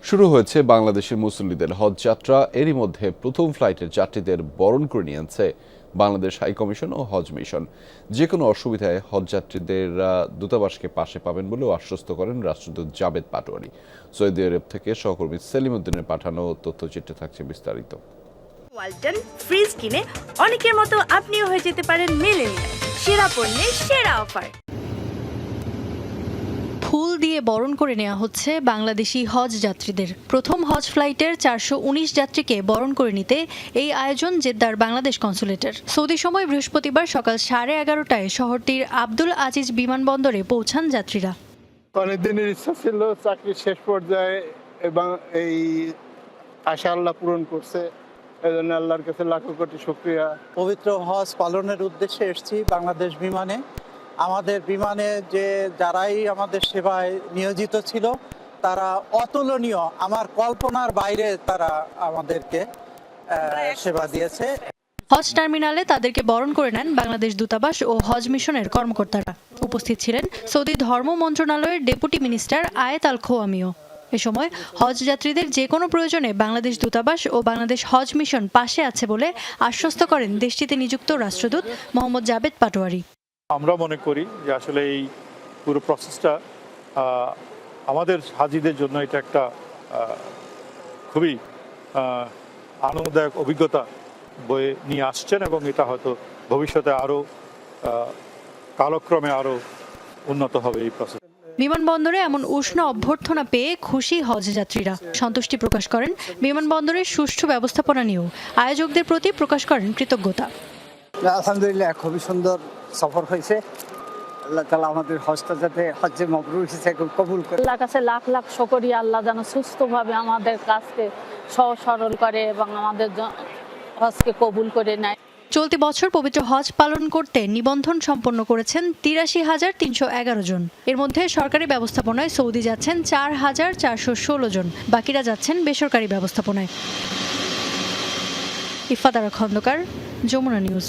শুরু হয়েছে বাংলাদেশের মুসল্লিদের হজ যাত্রা। এরই মধ্যে প্রথম ফ্লাইটের যাত্রীদের বরণ করে নিয়েছে বাংলাদেশ হাইকমিশন ও হজ মিশন। যে কোনো অসুবিধায় হজ যাত্রীদের দূতাবাসকে পাশে পাবেন বলেও আশ্বস্ত করেন রাষ্ট্রদূত জাবেদ পাটোয়ারি। সৌদি আরব থেকে সহকর্মী সেলিম উদ্দিনের পাঠানো তথ্যচিত্রে থাকছে বিস্তারিত। ওয়ালটন ফ্রিজ কিনে অনেকের মতো আপনিও হয়ে যেতে পারেন মিলেনিয়াল। সেরা পণ্যের সেরা অফার। ফুল দিয়ে বরণ করে নেওয়া হচ্ছে বাংলাদেশি হজ যাত্রীদের। প্রথম হজ ফ্লাইটের 419 যাত্রীকে বরণ করে নিতে এই আয়োজন জেদ্দার বাংলাদেশ কনসুলেটের। সৌদি সময় বৃহস্পতিবার সকাল 11:30টায় শহরটির আব্দুল আজিজ বিমানবন্দরে পৌঁছান যাত্রীরা। অনেকদিনের ইচ্ছা ছিল, চাকরির শেষ পর্যায়ে এবং এই আশা আল্লাহ পূরণ করছে, এই জন্য আল্লাহর কাছে লাখো কোটি শুকরিয়া। পবিত্র হজ পালনের উদ্দেশ্যে এসেছি বাংলাদেশ বিমানে। আমাদের বিমানে যে যারাই আমাদের সেবায় নিয়োজিত ছিল তারা অতুলনীয়, আমার কল্পনার বাইরে তারা আমাদেরকে সেবা দিয়েছে। হজ টার্মিনালে তাদেরকে বরণ করে নেন বাংলাদেশ দূতাবাস ও হজ মিশনের কর্মকর্তারা। উপস্থিত ছিলেন সৌদি ধর্ম মন্ত্রণালয়ের ডেপুটি মিনিস্টার আয়েত আল খোয়ামিও। এ সময় হজ যাত্রীদের যে কোনো প্রয়োজনে বাংলাদেশ দূতাবাস ও বাংলাদেশ হজ মিশন পাশে আছে বলে আশ্বস্ত করেন দেশটিতে নিযুক্ত রাষ্ট্রদূত মোহাম্মদ জাবেদ পাটোয়ারি। আমরা মনে করি যে আসলে এই পুরো প্রসেসটা আমাদের হাজিদের জন্য এটা একটা খুবই আনন্দদায়ক অভিজ্ঞতা বয়ে নিয়ে আসছেন এবং এটা হয়তো ভবিষ্যতে আরও কালক্রমে আরও উন্নত হবে এই প্রসেস। বিমানবন্দরে এমন উষ্ণ অভ্যর্থনা পেয়ে খুশি হজ যাত্রীরা সন্তুষ্টি প্রকাশ করেন। বিমানবন্দরের সুষ্ঠু ব্যবস্থাপনা নিয়েও আয়োজকদের প্রতি প্রকাশ করেন কৃতজ্ঞতা। আলহামদুলিল্লাহ, খুবই সুন্দর সফর হয়েছে। আল্লাহ তাআলা আমাদের হজটা যাতে হজ্জে মাবরুর হিসেবে কবুল করে। আল্লাহর কাছে লাখ লাখ শুকরিয়া, আল্লাহ যেন সুস্থভাবে আমাদের কাজকে সহজ সরল করে এবং আমাদের হজকে কবুল করে নেয়। চলতি বছর পবিত্র হজ পালন করতে নিবন্ধন সম্পন্ন করেছেন ৮৩,৩১১ জন। এর মধ্যে সরকারি ব্যবস্থাপনায় সৌদি যাচ্ছেন ৪,৪১৬ জন, বাকিরা যাচ্ছেন বেসরকারি ব্যবস্থাপনায়। ইফাত আরা খন্দকার, যমুনা নিউজ।